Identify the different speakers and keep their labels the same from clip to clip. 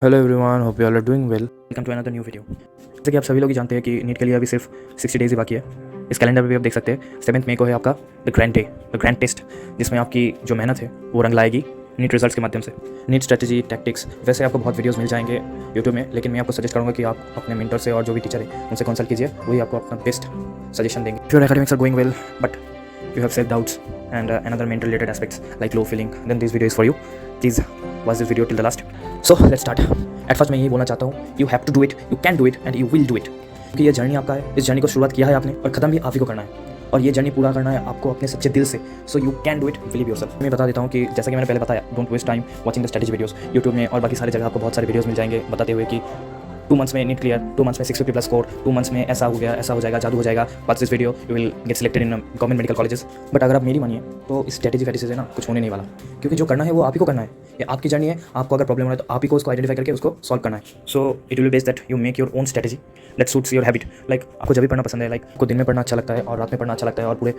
Speaker 1: Hello everyone, hope you all are doing well. Welcome to another new video. जैसे कि आप सभी लोग ही जानते हैं कि नीट के लिए अभी सिर्फ 60 डेज ही बाकी है। इस कैलेंडर पे भी आप देख सकते हैं 7 मई को है आपका द ग्रैंड टेस्ट, जिसमें आपकी जो मेहनत है वो रंग लाएगी नीट रिजल्ट्स के माध्यम से। नीट स्ट्रेटजी, टैक्टिक्स, वैसे आपको बहुत वीडियोस मिल जाएंगे यूट्यूब में, लेकिन मैं आपको सजेस्ट करूँगा कि आप अपने मेंटर से और जो भी टीचर है उनसे कंसल्ट कीजिए, वही आपको अपना बेस्ट सजेशन देंगे। Your academics are going well but you have self doubts and another mental related aspects like low feeling, then this video is for you. Please watch this video till the last. So let's start. At first मैं यही बोलना चाहता हूँ, you have to do it, you can do it and you will do it. क्योंकि ये journey आपका है, इस जर्नी को शुरुआत किया है आपने और ख़त्म भी आप ही को करना है, और ये जर्नी पूरा करना है आपको अपने सच्चे दिल से। So you can do it, believe yourself. मैं बता देता हूँ कि जैसा कि मैंने पहले बताया, don't waste time watching the strategy videos. YouTube में और बाकी सारी जगह आपको बहुत सारे वीडियोस मिल जाएंगे बताते हुए कि 2 मंथ्स में नीट क्लियर, 2 मंथ्स में 650+ स्कोर, 2 मंथ्स में ऐसा हो गया, ऐसा हो जाएगा, जादू हो जाएगा, watch this video, you will get selected in government medical colleges. But अगर आप मेरी मानिए तो इस स्ट्रेटजी का डिसीजन ना कुछ होने नहीं वाला, क्योंकि जो करना है वो आप ही को करना है। ये आपकी जर्नी है, आपको अगर प्रॉब्लम हो रहा है तो आप ही को उसको आइडेंटिफाई करके उसको सॉल्व करना है। So it will best that you make your own strategy that suits your habit. Like आपको जब भी पढ़ना पसंद है, लाइक आपको दिन में पढ़ना अच्छा लगता है और रात में पढ़ना अच्छा लगता है, और पूरे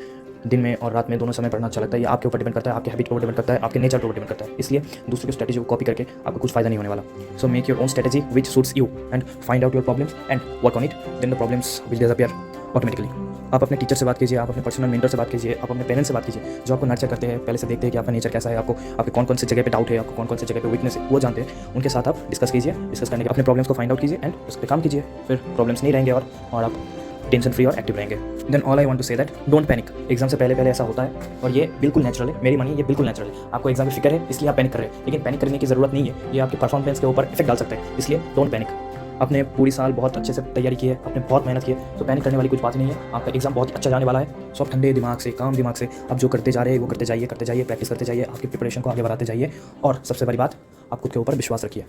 Speaker 1: दिन में और रात में दोनों समय पढ़ना अच्छा लगता है, ये आपके ऊपर डिपेंड करता है, आपके हैबिट के ऊपर डिपेंड करता है, आपके नेचर के ऊपर डिपेंड करता है। इसलिए दूसरों की स्ट्रेटजी को कॉपी करके आपको कुछ फायदा नहीं होने वाला। So make your own strategy which suits you and find out your problems and work on it, then the problems will disappear automatically. आप अपने टीचर से बात कीजिए, आप अपने पर्सनल मेंटर से बात कीजिए, आप अपने पेरेंट्स से बात कीजिए, जो आपको नर्चर करते हैं, पहले से देखते हैं कि आपका नेचर कैसा है, आपको आपके कौन कौन से जगह पे डाउट है, आपको कौन कौन से जगह पे वीकनेस है, वो जानते हैं। उनके साथ आप डिस्कस कीजिए, डिस्कस करने के अपने प्रॉब्लम्स को फाइंड आउट कीजिए एंड उस पर काम कीजिए, फिर प्रॉब्लम्स नहीं रहेंगे और आप टेंशन फ्री और एक्टिव रहेंगे। Then all I want to say that don't panic. Exam से पहले ऐसा होता है और ये बिल्कुल नेचुरल है, मेरी मानिए ये बिल्कुल नेचुरल है। आपको एग्जाम में फिक्र है इसलिए आप पैनिक कर रहे हैं, लेकिन पैनिक करने की जरूरत नहीं है, ये आपके परफॉर्मेंस के ऊपर इफेक्ट डाल सकता है, इसलिए डोंट पैनिक। आपने पूरी साल बहुत अच्छे से तैयारी की है, आपने बहुत मेहनत की है, तो पैनिक करने वाली कुछ बात नहीं है। आपका एग्जाम बहुत अच्छा जाने वाला है। सो आप ठंडे दिमाग से, काम दिमाग से आप जो करते जा रहे हैं वो करते जाइए, प्रैक्टिस करते जाइए, आपकी प्रिपरेशन को आगे बढ़ाते जाइए, और सबसे बड़ी बात, आप खुद के ऊपर विश्वास रखिए,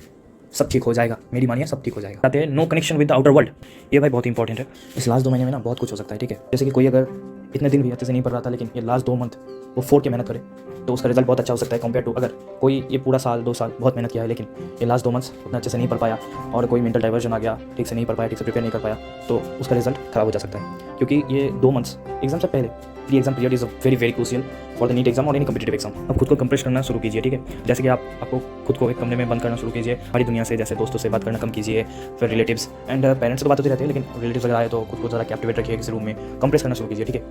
Speaker 1: सब ठीक हो जाएगा, मेरी मानिए सब ठीक हो जाएगा। कहते हैं no connection with the outer world, ये भाई बहुत इंपॉर्टेंट है। इस लास्ट 2 महीने में ना बहुत कुछ हो सकता है, ठीक है। जैसे कि कोई अगर इतने दिन भी अच्छे से नहीं पढ़ रहा था, लेकिन ये लास्ट 2 मंथ वो 4 के मेहनत करे तो उसका रिजल्ट बहुत अच्छा हो सकता है, कंपेयर टू अगर कोई ये पूरा साल 2 साल बहुत मेहनत किया है, लेकिन ये लास्ट 2 मंथ्स उतना अच्छे से नहीं पढ़ पाया और कोई मेंटल डाइवर्जन आ गया, ठीक से नहीं पढ़ पाया, ठीक से प्रिपेयर नहीं कर पाया, तो उसका रिजल्ट खराब हो जा सकता है। क्योंकि ये 2 मंथ्स एग्जाम से पहले, pre exam period is very crucial for the NEET exam और एनी कम्पिटिटिव एग्जाम। अब खुद को कंप्रेस करना शुरू कीजिए, ठीक है। जैसे कि आपको खुद को एक कमरे में बंद करना शुरू कीजिए, हमारी दुनिया से, जैसे दोस्तों से बात करना कम कीजिए, फिर रिलेटिव्स एंड पेरेंट्स से तो बात होती रहती है, लेकिन रिलेटिव्स अगर आए तो खुद को ज़रा कैप्टिवेट रखिए किसी रूम में, कंप्रेस करना शुरू कीजिए, ठीक है।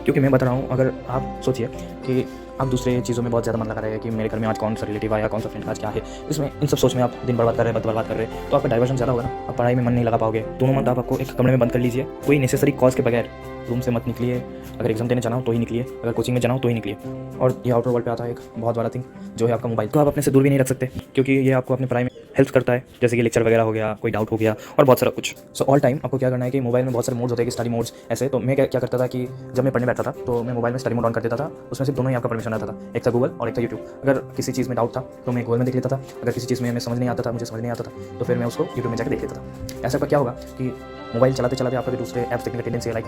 Speaker 1: क्योंकि मैं बता रहा हूँ, अगर आप सोचिए कि आप दूसरे चीज़ों में बहुत ज़्यादा मन लगा रहे हैं कि मेरे घर में आज कौन सा रिलेटिव आया, कौन सा फ्रेंड आज क्या है, इसमें इन सब सोच में आप दिन बर्बाद कर रहे हैं, वक्त बर्बाद कर रहे हैं, तो आपका डाइवर्जन ज़्यादा होगा ना, आप पढ़ाई में मन नहीं लगा पाओगे। दोनों मंथ आपको एक कमरे में बंद कर लीजिए, कोई नेसेसरी कॉज के बगैर रूम से मत निकलिए। अगर एग्जाम देने जाना हो तो ही निकलिए, अगर कोचिंग में जाना हो तो ही निकलिए। और ये आउटर वर्ल्ड पे आता है एक बहुत बड़ा थिंग जो है आपका मोबाइल, तो आप अपने से दूर भी नहीं रख सकते, क्योंकि ये आपको अपनी पढ़ाई में हेल्प करता है, जैसे कि लेक्चर वगैरह हो गया, कोई डाउट हो गया और बहुत सारा कुछ। सो ऑल टाइम आपको क्या करना है कि मोबाइल में बहुत सारे मोड्स होते हैं कि स्टडी मोड्स ऐसे, तो मैं क्या करता था कि जब मैं पढ़ने बैठता था तो मैं मोबाइल में स्टडी मोड ऑन कर देता था, उसमें सिर्फ दोनों ही आपका परमिशन आता था, एक था गूगल और एक था यूट्यूब। अगर किसी चीज़ में डाउट था तो मैं गूगल में देख लेता था, अगर किसी चीज़ में मैं समझ नहीं आता था, मुझे समझ नहीं आता था, तो फिर मैं उसको यूट्यूब में जाकर देख लेता था। ऐसा क्या होगा कि मोबाइल चलाते चलाते आपका भी दूसरे ऐप्स देखने का टेंडेंसी है, लाइक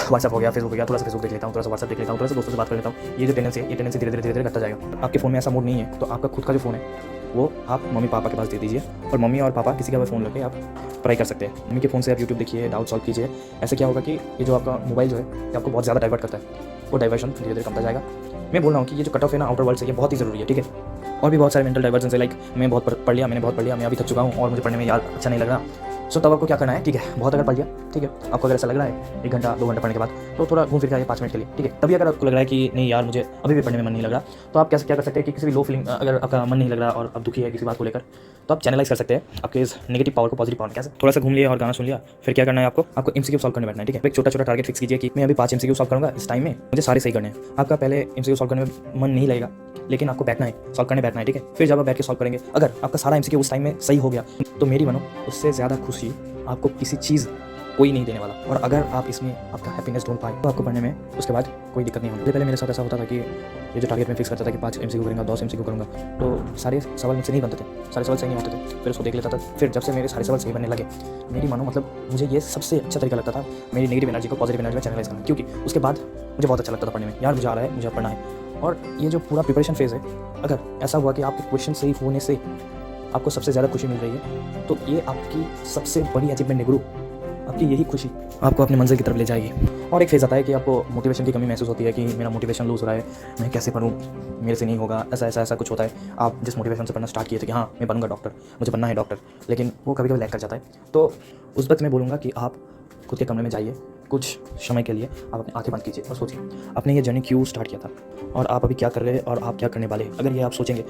Speaker 1: व्हाट्सअप हो गया, फेसबुक हो गया, थोड़ा सा फेसबुक देख लेता हूँ, थोड़ा सा व्हाट्सअप देख लेता हूँ, थोड़ा सा दोस्तों से बात कर लेता हूँ। ये जो टेंडेंसी है, ये टेंडेंसी धीरे धीरे घटता जाएगा। आपके फ़ोन में ऐसा मोड नहीं है, तो आपका खुद का जो फ़ोन है वो आप मम्मी पापा के पास दे दीजिए, और मम्मी और पापा किसी का भी फ़ोन लेके आप पढ़ाई कर सकते हैं। मम्मी के फ़ोन से आप यूट्यूब देखिए, डाउट सॉल्व कीजिए। ऐसे क्या होगा कि ये जो आपका मोबाइल जो है ये आपको बहुत ज़्यादा डाइवर्ट करता है, वो डाइवर्शन धीरे धीरे कमता जाएगा। मैं बोल रहा हूँ कि ये जो कट ऑफ है ना आउटर वर्ल्ड से, ये बहुत ही ज़रूरी है, ठीक है। और भी बहुत सारे मेंटल डाइवर्जन है, लाइक मैं बहुत पढ़ लिया, मैंने बहुत पढ़ लिया, मैं अभी थक चुका हूँ और मुझे पढ़ने में यार अच्छा नहीं लग रहा। सो तब आपको क्या करना है, ठीक है, बहुत अगर पढ़ लिया, ठीक है, आपको अगर ऐसा लग रहा है 1 घंटा 2 घंटा पढ़ने के बाद, तो थोड़ा घूम फिर के आइए 5 मिनट के लिए, ठीक है। तभी अगर आपको लग रहा है कि नहीं यार मुझे अभी भी पढ़ने में मन नहीं लग रहा, तो आप क्या कर सकते हैं कि किसी भी लो फीलिंग, अगर आपका मन नहीं लग रहा और आप दुखी है किसी बात को लेकर, तो आप चैनलाइज कर सकते हैं आपके इस नेगेटिव पावर को पॉजिटिव पावर में। कैसे? थोड़ा सा घूम लिया और गाना सुन लिया, फिर क्या करना है आपको एमसीक्यू सॉल्व करने बैठना है, ठीक है। एक छोटा टारगेट फिक्स कीजिए कि मैं अभी 5 एमसीक्यू सॉल्व करूँगा इस टाइम में, मुझे सारे सही करने हैं। आपका पहले एमसीक्यू सॉल्व करने में मन नहीं लगेगा, लेकिन आपको बैठना है, सॉल्व करने बैठना है, ठीक है। फिर जब आप बैठ के सॉल्व करेंगे, अगर आपका सारा एमसीक्यू उस टाइम में सही हो गया, तो मेरी मानो उससे ज़्यादा खुशी आपको किसी चीज़ कोई नहीं देने वाला। और अगर आप इसमें आपका हैप्पीनेस ढूंढ पाए तो आपको पढ़ने में उसके बाद कोई दिक्कत नहीं होगी। पहले मेरे साथ ऐसा होता था कि ये जो टारगेट में फिक्स करता था कि 5 एमसीक्यू करूँगा, 10 एमसीक्यू करूँगा, तो सारे सवाल मुझसे नहीं बनते थे, सारे सवाल सही नहीं होते थे, फिर उसको देख लेता था। फिर जब से मेरे सारे सवाल सही बनने लगे, मेरी मानो मतलब मुझे ये सबसे अच्छा तरीका लगता था मेरी नेगेटिव एनर्जी को पॉजिटिव एनर्जी में चैनलाइज करना, क्योंकि उसके बाद मुझे बहुत अच्छा लगता था पढ़ने में, यार मुझे आ रहा है, मुझे पढ़ना है। और ये जो पूरा प्रिपरेशन फेज़ है, अगर ऐसा हुआ कि आपके क्वेश्चन सही होने से आपको सबसे ज़्यादा खुशी मिल रही है, तो ये आपकी सबसे बड़ी अचीवमेंट है गुरु। आपकी यही खुशी आपको अपनी मंजिल की तरफ ले जाएगी। और एक फेज़ आता है कि आपको मोटिवेशन की कमी महसूस होती है कि मेरा मोटिवेशन लूज़ हो रहा है, मैं कैसे पढ़ूँ, मेरे से नहीं होगा, ऐसा कुछ होता है। आप जिस मोटिवेशन से पढ़ना स्टार्ट किए थे कि हाँ मैं बनूंगा डॉक्टर, मुझे बनना है डॉक्टर, लेकिन वो कभी कभी लैग कर जाता है। तो उस वक्त मैं बोलूँगा कि आप खुद के कमरे में जाइए, कुछ समय के लिए आप अपनी आंखें बंद कीजिए और सोचिए आपने ये जर्नी क्यों स्टार्ट किया था और आप अभी क्या कर रहे हैं और आप क्या करने वाले हैं। अगर ये आप सोचेंगे,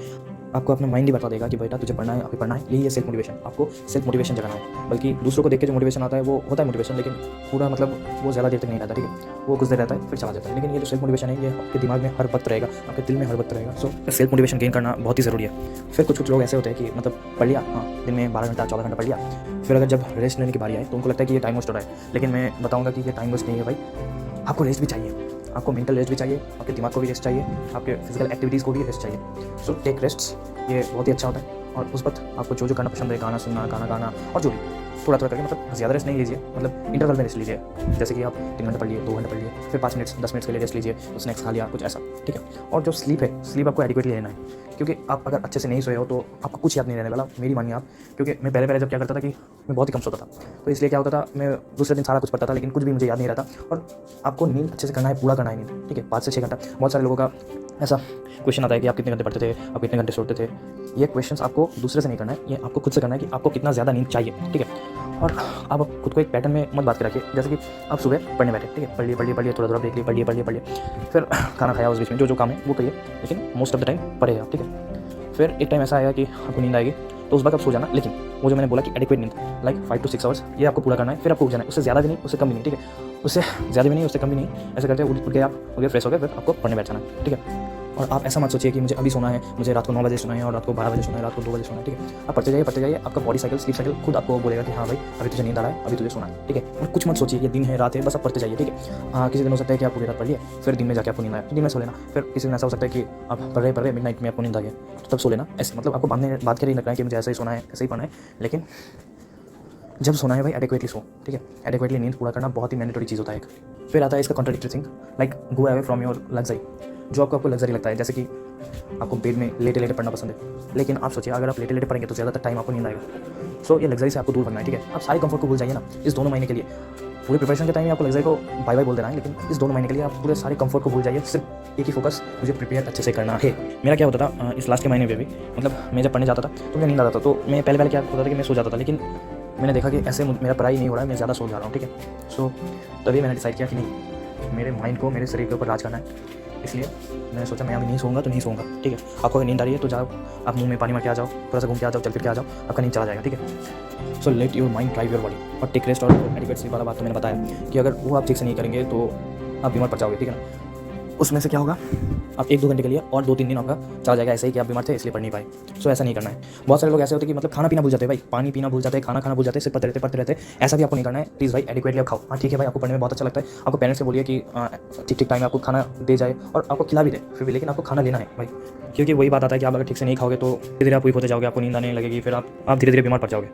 Speaker 1: आपको अपना माइंड ही बता देगा कि बेटा तुझे पढ़ना है, अभी पढ़ना है। यही है सेल्फ मोटिवेशन। आपको सेल्फ मोटिवेशन जगाना है। बल्कि दूसरों को देख के जो मोटिवेशन आता है वो होता है मोटिवेशन, लेकिन पूरा मतलब वो ज़्यादा देर तक नहीं रहता, ठीक है, वो कुछ देर रहता है फिर चला जाता है। लेकिन ये जो सेल्फ मोटिवेशन है ये आपके दिमाग में हर वक्त रहेगा, आपके दिल में हर वक्त रहेगा। सो सेल्फ मोटिवेशन गेन करना बहुत ही ज़रूरी है। फिर कुछ लोग ऐसे होते हैं कि मतलब पढ़ लिया, हाँ दिन में 12 घंटा 14 घंटा पढ़ लिया, फिर अगर जब रेस्ट लेने की बारी आए तो उनको लगता है कि ये टाइम वेस्ट हो रहा है। लेकिन मैं बताऊँगा कि ये टाइम वेस्ट नहीं है भाई, आपको रेस्ट भी चाहिए, आपको मेंटल रेस्ट भी चाहिए, आपके दिमाग को भी रेस्ट चाहिए, आपके फिजिकल एक्टिविटीज़ को भी रेस्ट चाहिए। सो टेक रेस्ट्स, ये बहुत ही अच्छा होता है। और उस वक्त आपको जो करना पसंद है, गाना सुनना, गाना गाना और जो भी थोड़ा करके, मतलब ज़्यादा रेस्ट नहीं लीजिए, मतलब इंटरवल में रेस्ट लीजिए। जैसे कि आप 3 घंटे पढ़ लिए, 2 घंटे पढ़ लिए, फिर 5 मिनट 10 मिनट के लिए रेस्ट लीजिए, तो स्नैक्स खा लिया, कुछ ऐसा, ठीक है। और जो स्लीप है, स्लीप आपको एडिक्वेटली लेना है, क्योंकि आप अगर अच्छे से नहीं सोए हो तो आपको कुछ याद नहीं रहने वाला, मेरी मानिए आप। क्योंकि मैं पहले जब क्या करता था कि मैं बहुत ही कम सोता था, तो इसलिए क्या होता था, मैं दूसरे दिन सारा कुछ पढ़ता था लेकिन कुछ भी मुझे याद नहीं रहता। और आपको नींद अच्छे से करना है, पूरा करना है नींद, ठीक है, 5 से 6 घंटा। बहुत सारे लोगों का ऐसा क्वेश्चन आता है कि आप कितने घंटे पढ़ते थे, आप कितने घंटे सोते थे। ये क्वेश्चन आपको दूसरे से नहीं करना है, ये आपको खुद से करना है कि आपको कितना ज़्यादा नींद चाहिए, ठीक है। और आप खुद को एक पैटर्न में मत बात के रखिए। जैसे कि आप सुबह पढ़ने बैठे, ठीक है, पढ़ लिए, थोड़ा देख लिए, पढ़ लिए, फिर खाना खाया, उस बीच में जो काम है वो करिए, लेकिन मोस्ट ऑफ द टाइम पढ़े आप, ठीक है। फिर एक टाइम ऐसा आएगा कि आपको नींद आएगी, तो उस वक्त आप सो जाना। लेकिन वो जो मैंने बोला कि एडिक्वेट नींद, लाइक 5 to 6 आवर्स, ये आपको पूरा करना है। फिर आपको उठ जाना है, उससे ज़्यादा भी नहीं, उससे कम भी नहीं, ठीक है, उससे ज़्यादा भी नहीं, उससे कम भी नहीं। ऐसे करते उठ गए आप, उठ गए, फ्रेश हो गए, फिर आपको पढ़ने बैठ जाना है, ठीक है। और आप ऐसा मत सोचिए कि मुझे अभी सोना है, मुझे रात को 9 बजे सोना है और रात को 12 बजे सोना है, रात को 2 बजे सोना है, ठीक है। आप पढ़ते जाइए, आपका बॉडी साइकिल, स्लीप साइकिल खुद आपको बोलेगा कि हाँ भाई अभी तुझे नींद आ रहा है, अभी तुझे सोना है, ठीक है। और कुछ मत सोचिए ये दिन है रात है, बस आप पढ़ते जाइए, ठीक है। हाँ किसी दिन हो सकता है कि आप पूरी रात पढ़िए, फिर दिन में जाके आपको नींद आए तो दिन में सो लेना। फिर किसी दिन ऐसा हो सकता है कि आप पढ़ रहे मिडनाइट में आपको नींद आ गया, तो तब सो लेना। ऐसे मतलब आपको बात कर ही रखना है कि मुझे ऐसे ही सोना है, ऐसे ही पढ़ना है, लेकिन जब सोना है भाई एडिक्वेटली सो, ठीक है। एडिक्वेटली नींद पूरा करना बहुत ही मैंडेटरी चीज़ होता है एक। फिर आता है इसका contradictory thing, like go away from your luxury, जो आपको लग्जरी लगता है। जैसे कि आपको बेड में लेटे पढ़ना पसंद है, लेकिन आप सोचिए अगर आप लेटे पढ़ेंगे तो ज़्यादातर टाइम आपको नींद आएगा। सो ये लग्जरी से आपको दूर भगना है, ठीक है। आप सारे कंफर्ट को भूल जाइए ना इस 2 महीने के लिए। पूरे प्रिपरेशन के टाइम में आपको लग्जरी को बाय बाय बोल देना है, लेकिन इस 2 महीने के लिए आप पूरे सारे कंफर्ट को भूल जाइए। सिर्फ एक ही फोकस, मुझे प्रिपेयर अच्छे से करना है। मेरा क्या होता था इस लास्ट के महीने में भी, मतलब मैं जब पढ़ने जाता था तो मुझे नींद आता था, तो मैं पहले क्या होता था कि मैं सो जाता था। लेकिन मैंने देखा कि ऐसे मेरा पढ़ाई नहीं हो रहा है, मैं ज़्यादा सो जा रहा हूँ, ठीक है। सो तभी मैंने डिसाइड किया कि नहीं, मेरे माइंड को मेरे शरीर के ऊपर राज करना है। इसलिए मैंने सोचा मैं अभी नहीं सोऊंगा तो नहीं सोऊंगा, ठीक है। आपको अगर नींद आ रही है तो जाओ, आप मुंह में पानी मार के आ जाओ, थोड़ा सा घूम के आ जाओ, चल फिर के आ जाओ, आपका नींद चला जाएगा, ठीक है। So let your mind drive your body. और टेक रेस्ट और एडिक्वेट स्लीप वाला बात तो मैंने बताया कि अगर वो आप ठीक से नहीं करेंगे तो आप बीमार पड़ जाओगे, ठीक है ना। उसमें से क्या होगा, आप 1-2 घंटे के लिए और 2-3 दिन आपका चला जाएगा ऐसे ही कि आप बीमार थे इसलिए पढ़ नहीं पाए। सो ऐसा नहीं करना है। बहुत सारे लोग ऐसे होते हैं कि मतलब खाना पीना भूल जाते हैं भाई, पानी पीना भूल जाते हैं, खाना खाना भूल जाते हैं, सिर्फ पढ़ते रहते। ऐसा भी आपको नहीं करना है प्लीज़ भाई, एडिक्वेटली आप खाओ। हाँ ठीक है भाई, आपको पढ़ने में बहुत अच्छा लगता है, आपको पेरेंट्स से बोलिए कि ठीक टाइम में आपको खाना दे जाए और आपको खिला भी दे फिर भी, लेकिन आपको खाना लेना है भाई। क्योंकि वही बात आता है कि आप अगर ठीक से नहीं खाओगे तो धीरे धीरे आप वीक होते जाओगे, आपको नींद आने लगेगी, फिर आप धीरे धीरे बीमार पड़ जाओगे।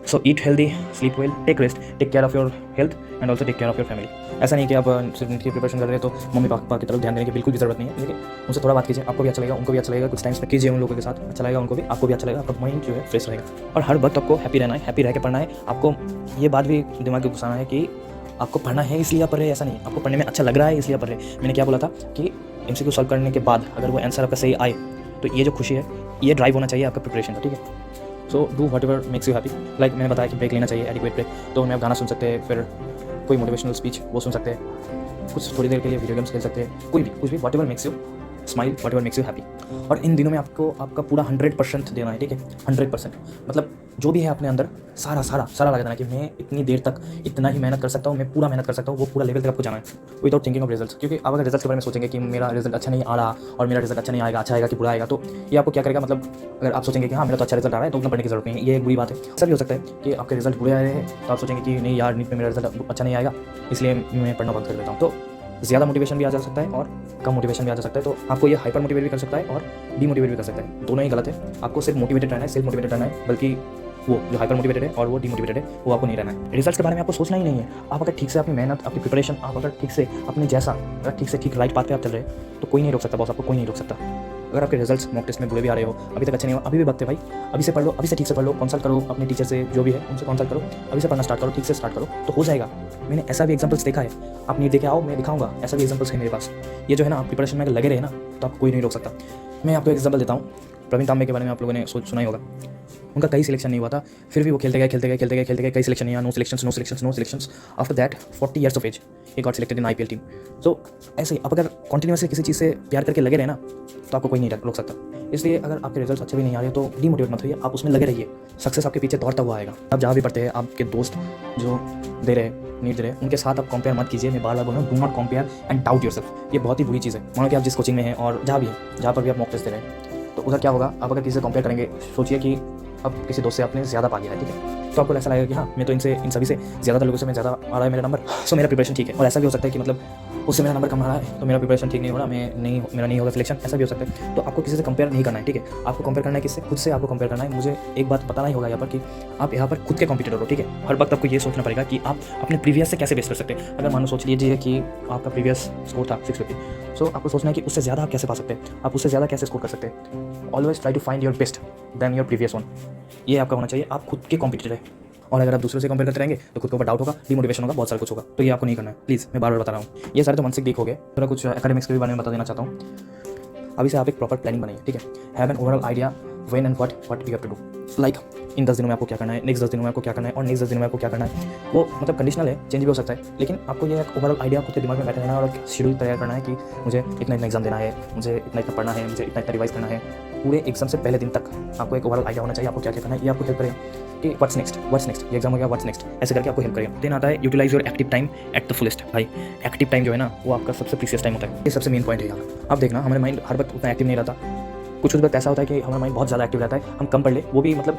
Speaker 1: So eat healthy, sleep well, take rest, take care of your health and also take care of your family. ऐसा नहीं कि आप सिर्फ नीट की प्रिपरेशन कर रहे हैं तो मम्मी पापा की तरफ ध्यान देने की बिल्कुल भी जरूरत नहीं है, लेकिन उनसे थोड़ा बात कीजिए, आपको भी अच्छा लगेगा, उनको भी अच्छा लगेगा। कुछ टाइम स्पेंड कीजिए उन लोगों के साथ, अच्छा लगेगा उनको भी, आपको भी अच्छा लगेगा, आपका माइंड जो है फ्रेश रहेगा। और हर वक्त आपको हैप्पी रहना है, हैप्पी रह के पढ़ना है। आपको ये बात भी दिमाग में घुसाना है कि आपको पढ़ना है इसलिए आप पढ़ रहे हैं, ऐसा नहीं, आपको पढ़ने में अच्छा लग रहा है इसलिए आप पढ़ रहे हैं। मैंने क्या बोला था कि MCQ सॉल्व करने के बाद अगर वो आंसर आपका सही आए तो ये जो खुशी है ये ड्राइव होना चाहिए आपका प्रिपरेशन का, ठीक है। So do what ever makes you happy. Like मैंने बताया कि ब्रेक लेना चाहिए, एडिक्वेट ब्रेक, तो उनमें आप गाना सुन सकते हैं, फिर कोई मोटिवेशनल स्पीच वो सुन सकते हैं, कुछ थोड़ी देर के लिए वीडियो गेम्स खेल सकते हैं, कुछ भी what ever makes you smile, what ever makes you happy. और इन दिनों में आपको आपका पूरा 100% देना है, ठीक है, 100%। मतलब जो भी है अपने अंदर सारा लगा देना कि मैं इतनी देर तक इतना ही मेहनत कर सकता हूँ, मैं पूरा मेहनत कर सकता हूँ, वो पूरा लेवल तक आपको जाना है विदाउट थिंकिंग ऑफ रिजल्ट्स। क्योंकि आप अगर रिजल्ट के बारे में सोचेंगे कि मेरा रिजल्ट अच्छा नहीं आ रहा और मेरा रिजल्ट अच्छा नहीं आएगा, अच्छा आएगा कि बुरा आएगा, तो ये आपको क्या करेगा, मतलब अगर आप सोचेंगे कि हाँ मेरा तो अच्छा रिजल्ट आ रहा है तो उतना पढ़ने की जरूरत नहीं है, ये एक बुरी बात है। ऐसा भी हो सकता है कि आपके रिजल्ट बुरे आ रहे हैं तो आप सोचेंगे कि नहीं यार नीट में मेरा रिजल्ट अच्छा नहीं आएगा इसलिए मैं पढ़ना बंद कर देता हूँ। तो ज़्यादा मोटिवेशन भी आ जा सकता है और कम मोटिवेशन भी आ जा सकता है, तो आपको ये हाइपर मोटिवेट भी कर सकता है और डीमोटिवेट भी कर सकता है, दोनों ही गलत है। आपको सिर्फ मोटिवेटेड रहना है, सेल्फ मोटिवेटेड रहना है, बल्कि वो जो हाइपर मोटिवेटेड है और वो डीमोटिवेटेड है वो आपको नहीं रहना है। रिजल्ट्स के बारे में आपको सोचना ही नहीं है। आप अगर ठीक से अपनी मेहनत, अपनी प्रिपरेशन, आप अगर ठीक से अपने जैसा, अगर ठीक से ठीक राइट पाथ पे आप चल रहे हैं तो कोई नहीं रोक सकता बॉस, आपको कोई नहीं रोक सकता। अगर आपके रिजल्ट्स मॉक टेस्ट में बुरे भी आ रहे हो, अभी तक अच्छे नहीं हो, अभी भी वक्त है भाई, अभी से पढ़ लो, अभी से ठीक से पढ़ लो, कंसल्ट करो अपने टीचर से, जो भी है उनसे कंसल्ट करो, अभी से पढ़ना स्टार्ट करो, ठीक से स्टार्ट करो तो हो जाएगा। मैंने ऐसा भी एग्जाम्पल्स देखा है, आप नीट देके आओ, मैं दिखाऊंगा, ऐसा भी एग्जाम्पल्स है मेरे पास। ये जो है ना, आप प्रिपरेशन में अगर लगे रहे ना तो आपको कोई नहीं रोक सकता। मैं आपको एग्जाम्पल देता हूँ, प्रवीण तांबे के बारे में आप लोगों ने सुना ही होगा। उनका कहीं सिलेक्शन नहीं हुआ था, फिर भी वो खेलते गए, कहीं सिलेक्शन नहीं आया, no selections. After that 40 years of age he got selected in IPL team. So ऐसे ही आप अगर कंटिन्यूसली किसी चीज़ से प्यार करके लगे रहे ना तो आपको कोई नहीं रोक सकता। इसलिए अगर आपके रिजल्ट्स अच्छे भी नहीं आ रहे तो डीमोटिवेट मत होइए, आप उसमें लगे रहिए, सक्सेस आपके पीछे दौड़ता हुआ आएगा। आप जहाँ भी पढ़ते हैं, आपके दोस्त जो दे रहे नीट दे रहे, उनके साथ आप कंपेयर मत कीजिए। मैं बार बार बोल रहा हूँ, do not compare and doubt yourself. ये बहुत ही बुरी चीज़ है। मानो कि आप जिस कोचिंग में हैं और जहाँ भी है, जहाँ पर भी आप मॉक टेस्ट दे रहे हैं, तो उधर क्या होगा, आप अगर किसी से कंपेयर करेंगे, सोचिए कि अब किसी दोस्त से आपने ज़्यादा पा लिया है, ठीक है, तो आपको ऐसा लगेगा कि हाँ, मैं तो इन सभी से ज़्यादा लोगों से मैं ज़्यादा आ रहा है मेरा नंबर, सो मेरा प्रिपरेशन ठीक है। और ऐसा भी हो सकता है कि मतलब उससे मेरा नंबर कम आ रहा है तो मेरा प्रिपरेशन ठीक नहीं हो रहा, मेरा नहीं होगा सिलेक्शन, ऐसा भी हो सकता है। तो आपको किसी से कंपेयर नहीं करना है, ठीक है, आपको कंपेयर करना है किससे, खुद से आपको कंपेयर करना है। मुझे एक बात बताना ही होगा यहाँ पर कि आप यहाँ पर खुद के कॉम्पिटिटर हो, ठीक है। हर वक्त आपको ये सोचना पड़ेगा कि आप अपने प्रीवियस से कैसे बेस कर सकते हैं। अगर मानो सोच लीजिए कि आपका प्रीवियस स्कोर था 650, सो आपको सोचना है कि उससे ज़्यादा आप कैसे पा सकते हैं, आप उससे ज़्यादा कैसे स्कोर कर सकते हैं। Always try to find your best then your previous one, ये आपका होना चाहिए। आप खुद के कॉम्पिटिटर है, और अगर आप दूसरों से कंपेयर करते रहेंगे तो खुद के ऊपर डाउट होगा, डिमोटिवेशन होगा, बहुत सारा कुछ होगा। तो ये आपको नहीं करना है, प्लीज़, मैं बार बार बता रहा हूँ। ये सारे तो मानसिक दिख हो गए, थोड़ा कुछ एकेडमिक्स के भी बारे में बता देना चाहता हूँ। अभी से आप एक प्रॉपर प्लानिंग बनाइए, ठीक है। Have an overall idea when and what you have to do. Like इन 10 दिनों में आपको क्या करना है, नेक्स्ट 10 दिनों में आपको क्या करना है, और नेक्स्ट 10 दिनों में आपको क्या करना है। वो मतलब कंडीशनल है, चेंज भी हो सकता है, लेकिन आपको ये एक ओवरऑल आइडिया खुद के दिमाग में बैठा रहना है और एक शेड्यूल तैयार करना है कि मुझे इतना एग्जाम देना है, मुझे इतना पढ़ना है, मुझे इतना रिवाइज करना है। पूरे एग्जाम से पहले दिन तक आपको एक ओवरऑल आइडिया होना चाहिए आपको क्या क्या करना है। ये आपको हेल्प करेगा कि व्हाट्स नेक्स्ट, ये एग्जाम हो गया, व्हाट्स नेक्स्ट, ऐसे करके आपको हेल्प करेगा। देन आता है utilize your active time at the fullest. भाई एक्टिव टाइम जो है ना, वो आपका सबसे प्रीशियस टाइम होता है, ये सबसे मेन पॉइंट है यहाँ। आप देखना, हमारे माइंड हर वक्त उतना एक्टिव नहीं रहता, कुछ वक्त ऐसा होता है कि हमारा माइंड बहुत ज़्यादा एक्टिव रहता है, हम कम पढ़ ले वो भी मतलब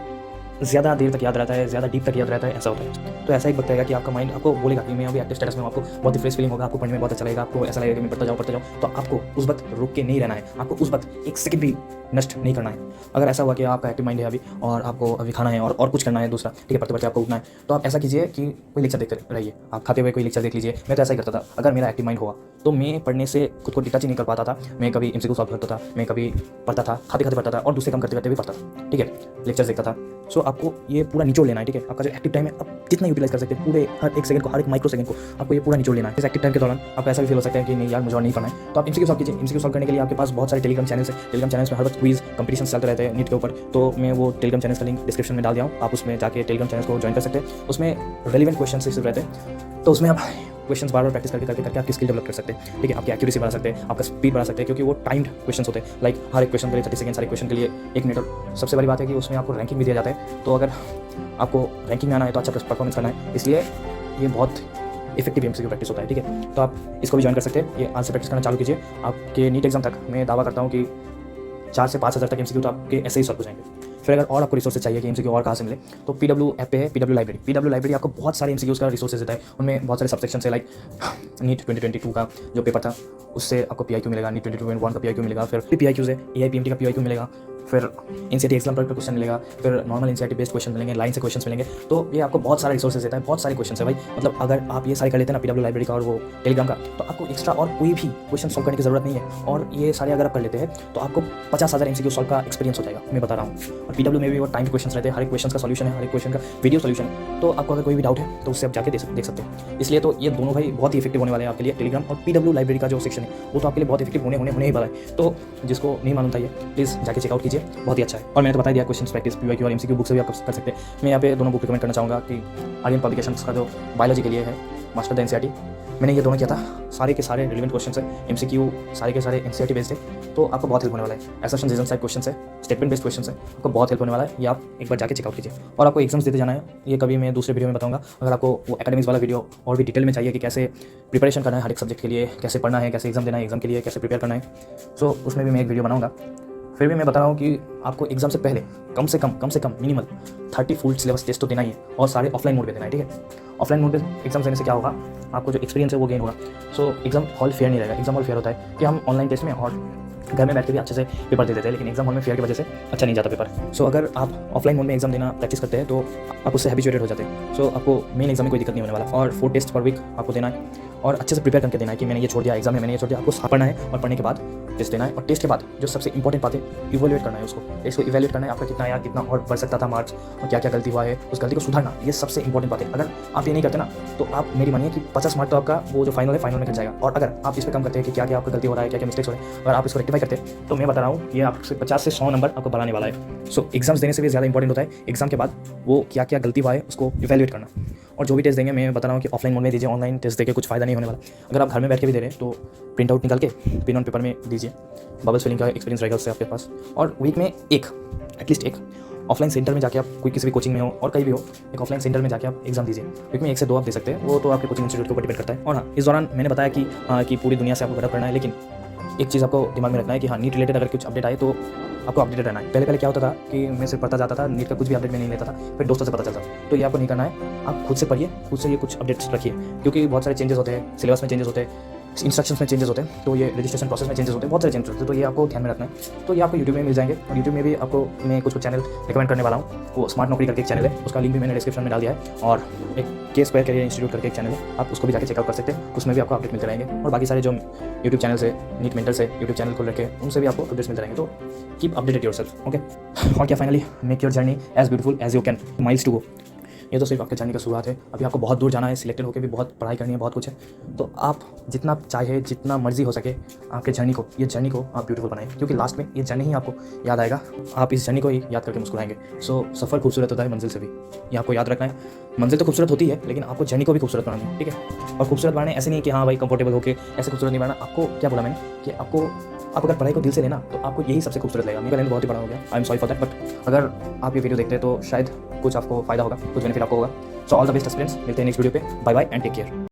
Speaker 1: ज़्यादा देर तक याद रहता है, ज़्यादा डीप तक याद रहता है, ऐसा होता है। तो ऐसा एक वक्त आएगा कि आपका माइंड आपको बोलेगा कि मैं अभी एक्टिव स्टेटस में हूँ, आपको बहुत ही फ्रेश फीलिंग होगा, आपको पढ़ने में बहुत अच्छा लगेगा, आपको ऐसा लगेगा कि मैं पढ़ता जाऊँ। तो आपको उस वक्त रुक के नहीं रहना है, आपको उस वक्त एक सेकंड भी नष्ट नहीं करना है। अगर ऐसा हुआ कि आपका एक्टिव माइंड है अभी और आपको अभी खाना है और कुछ करना है दूसरा, ठीक है, पढ़ते पढ़ते आपको उठना है, तो आप ऐसा कीजिए कि कोई लेक्चर देखते रहिए, आप खाते हुए कोई लेक्चर देख लीजिए। मैं तो ऐसा ही करता था, अगर मेरा एक्टिव माइंड हुआ तो मैं पढ़ने से खुद को डिटैच ही नहीं कर पाता था। मैं कभी MCQ सॉल्व करता था, मैं कभी पढ़ता था, खाते खाते पढ़ता था और दूसरे काम करते करते भी पढ़ता था, ठीक है, लेक्चर देखता था। सो आपको ये पूरा निचोड़ लेना है, ठीक है। आपका जो एक्टिव टाइम है आप जितना यूटिलाइज कर सकते हैं, पूरे हर एक सेकंड को, हर एक माइक्रो सेकंड को आपको ये पूरा निचोड़ लेना है। इस एक्टिव टाइम के दौरान आपको ऐसा भी फील हो सकता है कि नहीं यार, मुझे और नहीं पढ़ना है, तो आप MCQ सॉल्व कीजिए। MCQ सॉल्व करने के लिए आपके पास बहुत सारे टेलीग्राम चैनल्स हैं, टेलीग्राम चैनल्स में हर वक्त क्विज कंपटीशन चलते रहते हैं नीट के ऊपर। तो मैं वो टेलीग्राम चैनल्स का लिंक डिस्क्रिप्शन में डाल दिया हूँ, आप उसमें जाके टेलीग्राम चैनल्स को ज्वाइन कर सकते हैं। उसमें रेलिवेंट क्वेश्चन सिर्फ रहते हैं, तो उसमें आप क्वेश्चंस बार बार प्रैक्टिस करके आपकी स्किल डेवलप कर सकते हैं, ठीक है। आपकी एक्यूरेसी बढ़ा सकते हैं, आपका स्पीड बढ़ा सकते हैं, क्योंकि वो टाइम्ड क्वेश्चंस होते हैं। लाइक हर एक क्वेश्चन के लिए 30 सेकंड, हर एक क्वेश्चन के लिए 1 मिनट। और सबसे बड़ी बात है कि उसमें आपको रैंकिंग भी दिया जाता है, तो अगर आपको रैंकिंग में आना है तो अच्छा परफॉर्मेंस करना है, इसलिए ये बहुत इफेक्टिव MCQ प्रैक्टिस होता है, ठीक है। तो आप इसको भी ज्वाइन कर सकते हैं, ये आज से प्रैक्टिस करना चालू कीजिए। आपके नीट एग्जाम तक मैं दावा करता हूँ कि 4 से 5 हज़ार तक MCQ तो आपके ऐसे ही सॉल्व हो जाएंगे। फिर अगर और आपको रिसोर्सेज चाहिए कि MCQ और कहाँ से मिले, तो PW ऐप पे है PW लाइब्रेरी आपको बहुत सारे MCQs का रिसोर्सेज देता है। उनमें बहुत सारे सबसेक्शन है, लाइक नीट 2022 का जो पेपर था उससे आपको PIQ मिलेगा, नीट 2021 का PIQ मिलेगा, फिर PIQ से AIPMT का PIQ मिलेगा, फिर NCERT एग्जाम पर क्वेश्चन मिलेगा, फिर नॉर्मल NCERT बेस्ड क्वेश्चन मिलेंगे, लाइन से क्वेश्चन मिलेंगे। तो ये आपको बहुत सारे रिसोर्सेज देता है, बहुत सारे क्वेश्चन है भाई। मतलब अगर आप ये सारे कर लेते हैं ना, PW लाइब्रेरी का और वो टेलीग्राम का, तो आपको एक्स्ट्रा और कोई भी क्वेश्चन सॉल्व करने की जरूरत नहीं है। और ये सारे अगर आप कर लेते हैं तो आपको 50,000 MCQ सॉल्व का एक्सपीरियंस हो जाएगा, मैं बता रहा हूँ। और PW में भी वो टाइम क्वेश्चन रहते हैं, हर एक क्वेश्चन का सॉल्यूशन है, हर एक क्वेश्चन का वीडियो सॉल्यूशन है। तो आपको अगर कोई भी डाउट है तो उससे आप जाके देख सकते हैं। इसलिए तो ये दोनों भाई बहुत ही इफेक्टिव होने वाले हैं आपके लिए। टेलीग्राम और PW लाइब्रेरी का जो सेक्शन है वो तो आपके लिए बहुत इफेक्टिव होने ही वाला है। तो जिसको नहीं मालूम था ये प्लीज़ जाके चेकआउट कीजिए, बहुत ही अच्छा है। और मैंने तो बता दिया क्वेश्चन प्रैक्टिस PYQ और MCQ बुक से भी आप कर सकते हैं। मैं यहाँ पे दोनों बुक रिकमेंड करना चाहूँगा कि आर्यन पब्लिकेशंस का जो बायोलॉजी के लिए है, मास्टर द NCERT, मैंने ये दोनों किया था। सारे के सारे रिलेवेंट क्वेश्चन है, MCQ सारे के सारे NCERT बेस्ड है, तो आपको बहुत हेल्प होने वाला है। एसर्शन रीजन साइड क्वेश्चन है, स्टेटमेंट बेस्ड क्वेश्चन है, आपको बहुत हेल्प होने वाला है। ये आप एक बार जाके चेकआउट कीजिए। और आपको एग्जाम्स देते जाना है, ये कभी मैं दूसरे वीडियो में बताऊंगा। अगर आपको वो एकेडमिक्स वाला वीडियो और भी डिटेल में चाहिए कि कैसे प्रिपरेशन करना है हर एक सब्जेक्ट के लिए, कैसे पढ़ना है, कैसे एग्जाम देना है, एग्जाम के लिए कैसे प्रिपेयर करना है, सो उसमें भी मैं एक वीडियो बनाऊंगा। फिर भी मैं बता रहा हूँ कि आपको एग्जाम से पहले कम से कम मिनिमल 30 फुल सिलेबस टेस्ट तो देना ही है, और सारे ऑफलाइन मोड पे देना है, ठीक है। ऑफलाइन मोड पे एग्जाम देने से क्या होगा, आपको जो एक्सपीरियंस है वो गेन होगा। सो एग्जाम हॉल फेयर नहीं रहेगा। एग्जाम हॉल फेयर होता है कि हम ऑनलाइन टेस्ट में और घर में बैठ के भी अच्छे से पेपर दे देते हैं, लेकिन एग्जाम हॉल में फेयर की वजह से अच्छा नहीं जाता पेपर। सो अगर आप ऑफलाइन मोड में एग्जाम देना प्रैक्टिस करते हैं तो आप उससे हैबिचुएटेड हो जाते हैं। सो आपको मेन एग्जाम में कोई दिक्कत नहीं होने वाला, और 4 टेस्ट पर वीक आपको देना है और अच्छे से प्रिपेयर करके देना है कि मैंने ये छोड़ दिया एग्जाम में, मैंने ये छोड़ दिया। आपको पढ़ना है और पढ़ने के बाद टेस्ट देना है और टेस्ट के बाद जो सबसे इंपॉर्टेंट बात है इवैल्यूएट करना है उसको। इसको इवैल्यूएट करना है आपका कितना आया, कितना और बढ़ सकता था मार्क्स, और क्या क्या गलती हुआ है उस गलती को सुधारना, ये सबसे इंपॉर्टेंट बात है। अगर आप ये नहीं करते ना तो आप मेरी मानिए कि 50 मार्क तो आपका वो जो फाइनल है फाइनल में कट जाएगा। और अगर आप इस पर कम करते हैं कि क्या क्या आपका गलती हो रहा है, क्या क्या मिस्टेक्स हो रहे हैं, अगर आप इसको रेक्टिफाई करते हैं तो मैं बता रहा हूँ ये आपसे 50 से 100 नंबर आपको बढ़ाने वाला है। सो एग्जाम्स देने से भी ज़्यादा इंपॉर्टेंट होता है एग्जाम के बाद वो क्या क्या गलती हुआ है उसको इवैल्यूएट करना। और जो भी टेस्ट देंगे मैं बता रहा हूँ कि ऑफलाइन मोड में दीजिए, ऑनलाइन टेस्ट देके कुछ फ़ायदा नहीं होने वाला। अगर आप घर में बैठ के भी दे रहे हैं तो प्रिंट आउट निकाल के पेन ऑन पेपर में दीजिए, बबल फिलिंग का एक्सपीरियंस रहेगा उससे आपके पास। और वीक में एटलीस्ट एक ऑफलाइन सेंटर में जाके आप कोई किसी भी कोचिंग में हो और कहीं भी हो, एक ऑफलाइन सेंटर में जाके आप एग्जाम दीजिए। वीक में 1 से 2 आप दे सकते हैं, वो तो आपके कोचिंग इंस्टीट्यूट के ऊपर डिपेंड करता है। और हाँ, इस दौरान मैंने बताया कि पूरी दुनिया से आपको गड़बड़ करना है, लेकिन एक चीज़ आपको दिमाग में रखना है कि हाँ, नीट रिलेटेड अगर कुछ अपडेट आए तो आपको अपडेटेड रहना है। पहले क्या होता था कि मैं सिर्फ पढ़ता जाता था, नीट का कुछ भी अपडेट में नहीं लेता था, फिर दोस्तों से पता चलता। तो ये आपको नहीं करना है, आप खुद से पढ़िए, खुद से ये कुछ अपडेट्स रखिए, क्योंकि बहुत सारे चेंजेस होते हैं, सिलेबस में चेंजेस होते हैं, इंस्ट्रक्शंस में चेंजेस होते हैं, तो ये रजिस्ट्रेशन प्रोसेस में चेंजेस होते हैं, बहुत सारे चेंजेस होते हैं। तो ये आपको ध्यान में रखना है। तो ये आपको यूट्यूब में मिल जाएंगे, और यूट्यूब में भी आपको मैं कुछ चैनल रिकमेंड करने वाला हूँ। वो स्मार्ट नौकरी करके एक चैनल है, उसका लिंक भी मैंने डिस्क्रिप्शन में डाल दिया है। और एक K-Square करियर इंस्टीट्यूट करके एक चैनल है, आप उसको भी जाकर चेकआउट कर सकते हैं, उसमें भी आपको अपडेट मिलते रहेंगे। और बाकी सारे जो यूट्यूब चैनल से, नीट मेंटर से यूट्यूब चैनल खोल रखे उनसे भी आपको अपडेट्स मिलते रहेंगे। तो कीप अपडेटेड योरसेल्फ, ओके। और क्या, finally make your journey as beautiful as you can, miles to go. ये तो सिर्फ आपके जर्नी का शुरुआत है, अभी आपको बहुत दूर जाना है, सिलेक्टेड होकर भी बहुत पढ़ाई करनी है, बहुत कुछ है। तो आप जितना चाहे, जितना मर्जी हो सके आपके ये जर्नी को आप ब्यूटीफुल बनाएं, क्योंकि लास्ट में ये जर्नी ही आपको याद आएगा। आप इस जर्नी को ही याद करके मुस्कुराएंगे। सो सफ़र खूबसूरत होता है मंजिल से भी, ये आपको याद रखना है। मंजिल तो खूबसूरत होती है, लेकिन आपको जर्नी को भी खूबसूरत बनाना है, ठीक है। और खूबसूरत बनाना ऐसे नहीं कि हाँ भाई कंफर्टेबल होकर ऐसे खूबसूरत नहीं बनाना। आपको क्या बोला मैंने कि आप अगर पढ़ाई को दिल से लेना तो आपको यही सबसे खूबसूरत लगेगा। मेरा लेंथ बहुत ही बड़ा हो गया, I am sorry for that, but अगर आप ये वीडियो देखते हैं तो शायद कुछ आपको फायदा होगा, कुछ बेनिफिट आपको होगा। So all the best students, मिलते हैं नेक्स्ट वीडियो पे। Bye bye and take care.